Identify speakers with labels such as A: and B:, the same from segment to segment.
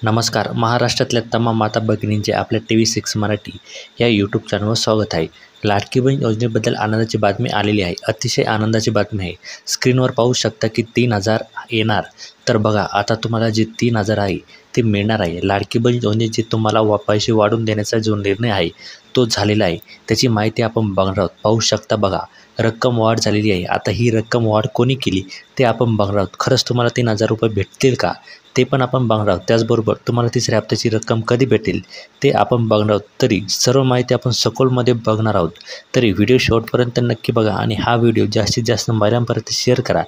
A: नमस्कार. महाराष्ट्रातल्या तमाम माता भगिनींचे आपल्या TV6 मराठी या यूट्यूब चॅनलवर स्वागत आहे. लाडकी बहीण योजनेबद्दल आनंदाची बातमी आलेली आहे. अतिशय आनंदाची बातमी आहे. स्क्रीनवर पाहू शकता की 3,000 येणार. तर बघा, आता तुम्हाला जे 3,000 आहे ते मिळणार आहे. लाडकी बहीण योजनेचे तुम्हाला पैसे वाढवून देण्याचा जो निर्णय आहे तो झालेला आहे. त्याची माहिती आपण बघणार आहोत. पाहू शकता बघा, रक्कम वाढ झालेली आहे. आता ही रक्कम वाढ कोणी केली ते आपण बघणार आहोत. खरंच तुम्हाला 3,000 रुपये भेटतील का ते पण आपण बघणार आहोत. त्याचबरोबर तुम्हाला तिसऱ्या हप्त्याची रक्कम कधी भेटेल ते आपण बघणार आहोत. तरी सर्व माहिती आपण सखोलमध्ये बघणार आहोत. तरी व्हिडिओ शेवटपर्यंत नक्की बघा आणि हा व्हिडिओ जास्तीत जास्त महिलांपर्यंत शेअर करा,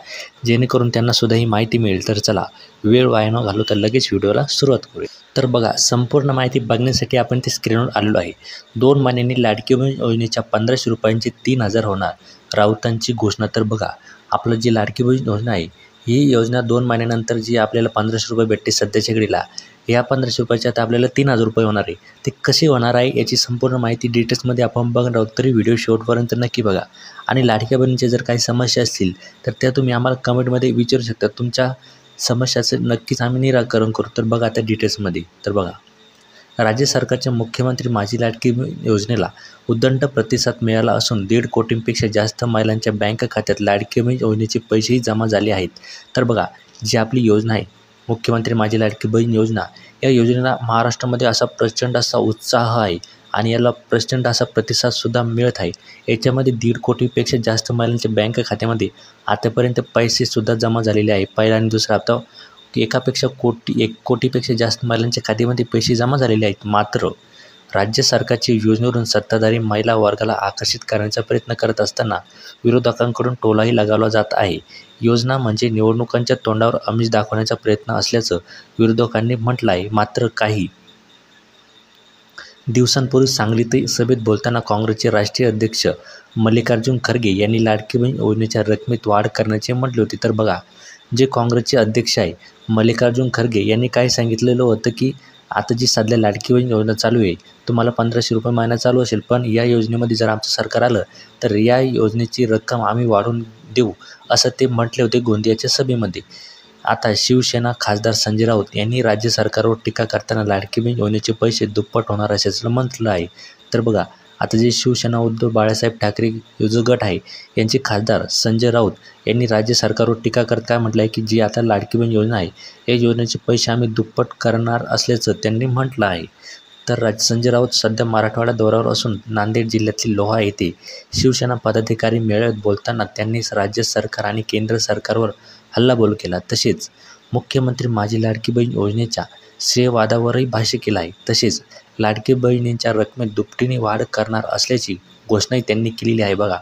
A: जेणेकरून त्यांनासुद्धा ही माहिती मिळेल. तर चला, वेळ वाया न घालवता लगेच व्हिडिओला सुरुवात करूया. तर बघा, संपूर्ण माहिती बघण्यासाठी आपण ते स्क्रीनवर आलेलो आहे. 2 महिन्यांनी लाडकी बहीण योजनेच्या 1,500 रुपयांचे 3,000 होणार, राऊतांची घोषणा. तर बघा, आपलं जी लाडकी बहीण योजना आहे ही योजना 2 महिन्यानंतर जी आपल्याला 1,500 रुपये भेटते सध्याच्या घडीला, या 1,500 रुपयाच्या आता आपल्याला 3,000 रुपये होणार आहे. ते कसे होणार आहे याची संपूर्ण माहिती डिटेल्समध्ये आपण बघणार आहोत. तरी व्हिडिओ शेवटपर्यंत नक्की बघा. आणि लाडक्या बहिणीचे जर काही समस्या असतील तर त्या तुम्ही आम्हाला कमेंटमध्ये विचारू शकता. तुमच्या समस्याचं नक्कीच आम्ही निराकरण करू. तर बघा आता डिटेल्समध्ये. तर बघा, राज्य सरकारच्या मुख्यमंत्री माझी लाडकी बहीण योजनेला उदंड प्रतिसाद मिळाला असून 1.5 कोटींपेक्षा जास्त महिलांच्या बँक खात्यात लाडकी बहीण योजनेचे पैसेही जमा झाले आहेत. तर बघा, जी आपली योजना आहे मुख्यमंत्री माझी लाडकी बहीण योजना, या योजनेला महाराष्ट्रामध्ये असा प्रचंड असा उत्साह आहे आणि याला प्रचंड असा प्रतिसादसुद्धा मिळत आहे. याच्यामध्ये 1.5 कोटीपेक्षा जास्त महिलांच्या बँक खात्यामध्ये आतापर्यंत पैसेसुद्धा जमा झालेले आहे. पहिला आणि दुसरा हप्ता एकापेक्षा 1 कोटीपेक्षा जास्त महिलांच्या खात्यामध्ये पैसे जमा झालेले आहेत. मात्र राज्य सरकारच्या योजनेवरून सत्ताधारी महिला वर्गाला आकर्षित करण्याचा प्रयत्न करत असताना विरोधकांकडून टोलाही लगावला जात आहे. योजना म्हणजे निवडणुकांच्या तोंडावर आमिष दाखवण्याचा प्रयत्न असल्याचं विरोधकांनी म्हटलं आहे. मात्र काही दिवसांपूर्वी सांगलीत सभेत बोलताना काँग्रेसचे राष्ट्रीय अध्यक्ष मल्लिकार्जुन खरगे यांनी लाडकी बहीण योजनेच्या रकमेत वाढ करण्याचे म्हटले होते. तर बघा, जे काँग्रेसचे अध्यक्ष आहे मल्लिकार्जुन खरगे यांनी काय सांगितलेलं होतं की आता जी सध्या लाडकी बहीण योजना चालू आहे, तुम्हाला 1,500 रुपये महिना चालू असेल, पण या योजनेमध्ये जर आमचं सरकार आलं तर या योजनेची रक्कम आम्ही वाढवून देऊ, असं ते म्हटले होते गोंदियाच्या सभेमध्ये. आता शिवसेना खासदार संजय राऊत यांनी राज्य सरकारवर टीका करताना लाडकी बहीण योजनेचे पैसे दुप्पट होणार असल्याचं म्हटलं आहे. तर बघा, आता जे शिवसेना उद्धव बाळासाहेब ठाकरे जो गट आहे यांचे खासदार संजय राऊत यांनी राज्य सरकारवर टीका करत काय म्हटलं आहे की जी आता लाडकी बहीण योजना आहे या योजनेचे पैसे आम्ही दुप्पट करणार असल्याचं त्यांनी म्हटलं आहे. तर संजय राऊत सध्या मराठवाडा दौऱ्यावर असून नांदेड जिल्ह्यातील लोहा येथे शिवसेना पदाधिकारी मेळाव्यात बोलताना त्यांनी राज्य सरकार आणि केंद्र सरकारवर हल्लाबोल केला. तसेच मुख्यमंत्री माझी लाडकी बहीण योजनेच्या श्रेयवादावरही भाष्य केलं आहे. तसेच लाडकी बहिणींच्या रकमेत दुपटीने वाढ करणार असल्याची घोषणाही त्यांनी केलेली आहे. बघा,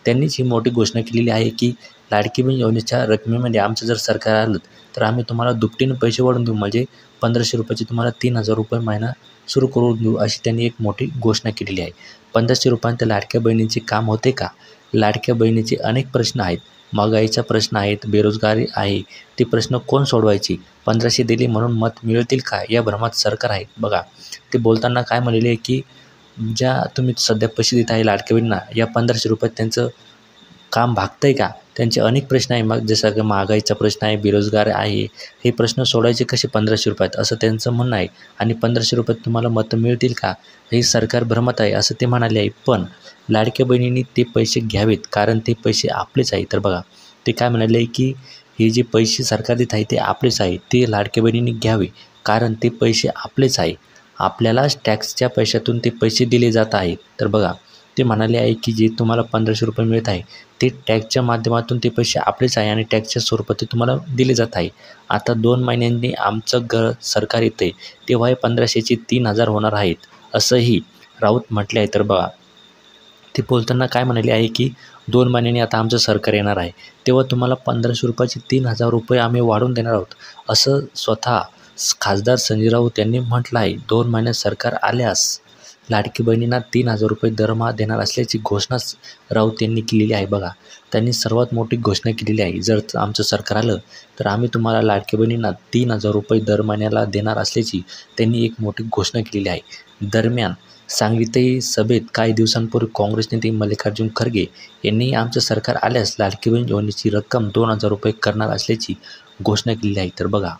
A: त्यांनीच ही मोठी घोषणा केलेली आहे की लाडकी बहीण योजनेच्या रकमेमध्ये आमचं जर सरकार आलं तर आम्ही तुम्हाला दुपटीने पैसे वाढवून देऊ, म्हणजे 1,500 रुपयाचे तुम्हाला 3,000 रुपये महिना सुरू करून देऊ, अशी त्यांनी एक मोठी घोषणा केलेली आहे. 1,500 रुपयांत लाडक्या बहिणींचे काम होते का? लाडक्या बहिणीचे अनेक प्रश्न आहेत. महागाईचा प्रश्न आहेत, बेरोजगारी आहे, ते प्रश्न कोण सोडवायचे? 1,500 दिले म्हणून मत मिळतील का? या भ्रमात सरकार आहे. बघा, ते बोलताना काय म्हणाले आहे की ज्या तुम्ही सध्या पैसे देत आहे लाडक्या बहिणींना, या 1,500 रुपयात त्यांचं काम भागतं आहे का? त्यांचे अनेक प्रश्न आहे, मग जसं की महागाईचा प्रश्न आहे, बेरोजगार आहे, हे प्रश्न सोडायचे कसे 1,500 रुपयात, असं त्यांचं म्हणणं आहे. आणि 1,500 रुपयात तुम्हाला मतं मिळतील का? हे सरकार भ्रमात आहे असं ते म्हणाले आहे. पण लाडक्या बहिणींनी ते पैसे घ्यावेत, कारण ते पैसे आपलेच आहे. तर बघा, ते काय म्हणाले आहे की हे जे पैसे सरकार देत आहे ते आपलेच आहे, ते लाडक्या बहिणींनी घ्यावे, कारण ते पैसे आपलेच आहे. आपल्यालाच टॅक्सच्या पैशातून ते पैसे दिले जात आहेत. तर बघा, ते म्हणाले आहे की जे तुम्हाला 1,500 रुपये मिळत आहे ते टॅक्सच्या माध्यमातून ते पैसे आपलेच आहे आणि टॅक्सच्या स्वरूपात ते तुम्हाला दिले जात आहे. आता 2 महिन्यांनी आमचं सरकार येतं आहे तेव्हा हे 1,500चे 3,000 होणार आहेत, असंही राऊत म्हटले आहे. तर बघा, ते बोलताना काय म्हणाले आहे की 2 महिन्यांनी आता आमचं सरकार येणार आहे तेव्हा तुम्हाला 1,500 रुपयाचे 3,000 रुपये आम्ही वाढवून देणार आहोत, असं स्वतः खासदार संजय राऊत यांनी म्हटलं आहे. 2 महिन्यात सरकार आल्यास लाडकी बहिणींना 3,000 रुपये दरमहा देणार असल्याची घोषणाच राऊत यांनी केलेली आहे. बघा, त्यांनी सर्वात मोठी घोषणा केलेली आहे. जर आमचं सरकार आलं तर आम्ही तुम्हाला लाडकी बहिणींना 3,000 रुपये दर महिन्याला देणार असल्याची त्यांनी एक मोठी घोषणा केलेली आहे. दरम्यान सांगलीतही सभेत काही दिवसांपूर्वी काँग्रेस नेते मल्लिकार्जुन खरगे यांनी आमचं सरकार आल्यास लाडकी बहीण योजनेची रक्कम 2,000 रुपये करणार असल्याची घोषणा केलेली आहे. तर बघा,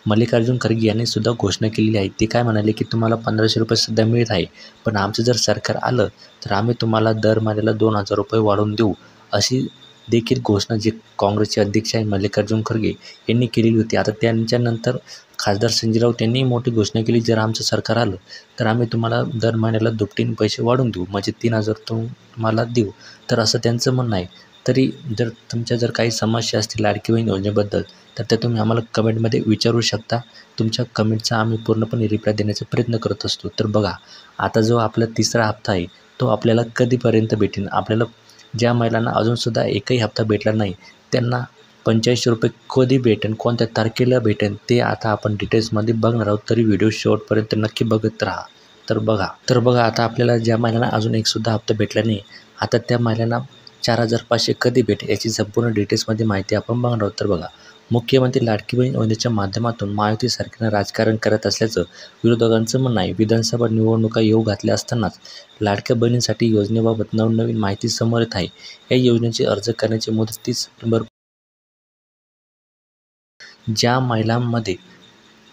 A: मल्लिकार्जुन खरगे यांनी सुद्धा घोषणा केलेली आहे. ते काय म्हणाले की तुम्हाला 1500 रुपये सध्या मिळत आहे, पण आमचं जर सरकार आलं तर आम्ही तुम्हाला दर महिन्याला 2000 रुपये वाढवून देऊ, अशी देखील घोषणा जे काँग्रेसचे अध्यक्ष आहे मल्लिकार्जुन खरगे यांनी केलेली होती. आता त्यांच्यानंतर खासदार संजय राऊत यांनी मोठी घोषणा केली, जर आमचं सरकार आलं तर आम्ही तुम्हाला दर महिन्याला दुपटीने पैसे वाढवून देऊ, म्हणजे 3000 तुम्हाला देऊ. तर असं त्यांचं म्हणणं आहे. तरी जर तुमच्या काही समस्या असतील लाडकी बहीण योजनेबद्दल तर त्या तुम्ही आम्हाला कमेंटमध्ये विचारू शकता. तुमच्या कमेंटचा आम्ही पूर्णपणे रिप्लाय देण्याचा प्रयत्न करत असतो. तर बघा, आता जो आपला तिसरा हप्ता आहे तो आपल्याला कधीपर्यंत भेटेल? आपल्याला ज्या महिलांना अजूनसुद्धा एकही हप्ता भेटला नाही त्यांना 85 रुपये कधी भेटेल, कोणत्या तारखेला भेटेल ते आता आपण डिटेल्समध्ये बघणार आहोत. तरी व्हिडिओ शेवटपर्यंत नक्की बघत राहा. तर बघा आता आपल्याला ज्या महिलांना अजून एकसुद्धा हप्ता भेटला नाही, आता त्या महिलांना 4500 कधी भेटेल याची संपूर्ण डिटेल्समध्ये माहिती आपण बघणार आहोत. तर बघा, मुख्यमंत्री लाडकी बहीण योजनेच्या माध्यमातून महायुती सरकारनं राजकारण करत असल्याचं विरोधकांचं म्हणणं आहे. विधानसभा निवडणुका येऊ घातल्या असतानाच लाडक्या बहिणींसाठी योजनेबाबत नवनवीन माहिती समोर येत आहे. या योजनेचे अर्ज करण्याची मुदत 30 सप्टेंबर. ज्या महिलांमध्ये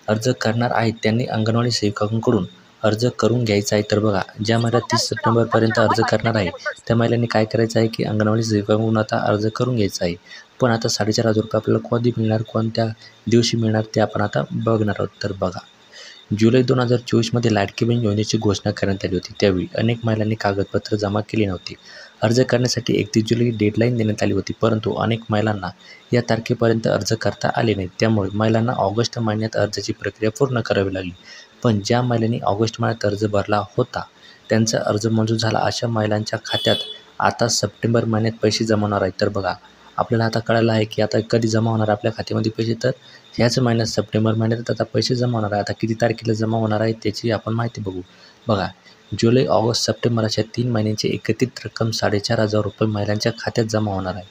A: अर्ज करणार आहेत त्यांनी अंगणवाडी सेविकांकडून अर्ज करून घ्यायचा आहे. तर बघा, ज्या महिला 30 सप्टेंबरपर्यंत अर्ज करणार आहे त्या महिलांनी काय करायचं आहे की अंगणवाडी सेविकांकडून आता अर्ज करून घ्यायचा आहे. पण आता 4500 रुपये आपल्याला कधी मिळणार, कोणत्या दिवशी मिळणार ते आपण आता बघणार आहोत. तर बघा, जुलै 2024मध्ये लाडकी बहीण योजनेची घोषणा करण्यात आली होती. त्यावेळी अनेक महिलांनी कागदपत्र जमा केली नव्हती. अर्ज करण्यासाठी 31 जुलै डेडलाईन देण्यात आली होती, परंतु अनेक महिलांना या तारखेपर्यंत अर्ज करता आले नाही. त्यामुळे महिलांना ऑगस्ट महिन्यात अर्जाची प्रक्रिया पूर्ण करावी लागली. पण ज्या महिलांनी ऑगस्ट महिन्यात अर्ज भरला होता त्यांचा अर्ज मंजूर झाला. अशा महिलांच्या खात्यात आता सप्टेंबर महिन्यात पैसे जमा होणार आहेत. तर बघा, आपल्याला आता कळालं आहे की आता कधी जमा होणार आपल्या खात्यामध्ये पैसे. तर ह्याच महिन्यात सप्टेंबर महिन्यात आता पैसे जमा होणार आहे. आता किती तारखेला जमा होणार आहे त्याची आपण माहिती बघू. बघा, जुलै, ऑगस्ट, सप्टेंबर अशा 3 महिन्यांची एकत्रित रक्कम 4500 रुपये महिलांच्या खात्यात जमा होणार आहे.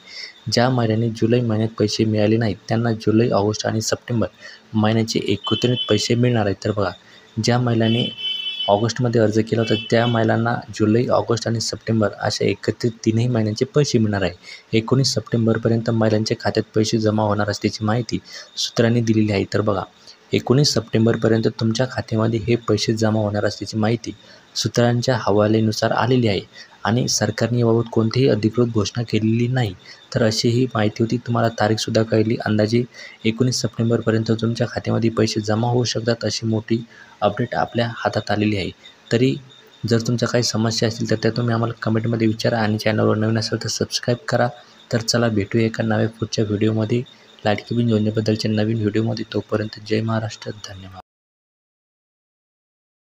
A: ज्या महिलांनी जुलै महिन्यात पैसे मिळाले नाहीत त्यांना जुलै, ऑगस्ट आणि सप्टेंबर महिन्याचे एकत्रित पैसे मिळणार आहेत. तर बघा, ज्या महिलांनी ऑगस्टमध्ये अर्ज केला होता त्या महिलांना जुलै, ऑगस्ट आणि सप्टेंबर अशा एकत्रित 3ही महिन्यांचे पैसे मिळणार आहे. 19 सप्टेंबरपर्यंत महिलांच्या खात्यात पैसे जमा होणार असल्याची माहिती सूत्रांनी दिलेली आहे. तर बघा, 19 सप्टेंबरपर्यंत तुमच्या खात्यामध्ये हे पैसे जमा होणार असल्याची माहिती सूत्रांच्या हवालेनुसार आलेली आहे आणि सरकारने याबाबत कोणतीही अधिकृत घोषणा केलेली नाही. तर अशी ही माहिती होती. तुम्हाला तारीखसुद्धा कळली. अंदाजे 19 सप्टेंबरपर्यंत तुमच्या खात्यामध्ये पैसे जमा होऊ शकतात अशी मोठी अपडेट आपल्या हातात आलेली आहे. तरी जर तुमच्या काही समस्या असतील तर त्या तुम्ही आम्हाला कमेंटमध्ये विचारा आणि चॅनलवर नवीन असेल तर सबस्क्राईब करा. तर चला, भेटूया एका नव्या पुढच्या व्हिडिओमध्ये लाडकी बहीण योजनेबद्दलच्या नवीन व्हिडिओमध्ये. तोपर्यंत जय महाराष्ट्र, धन्यवाद.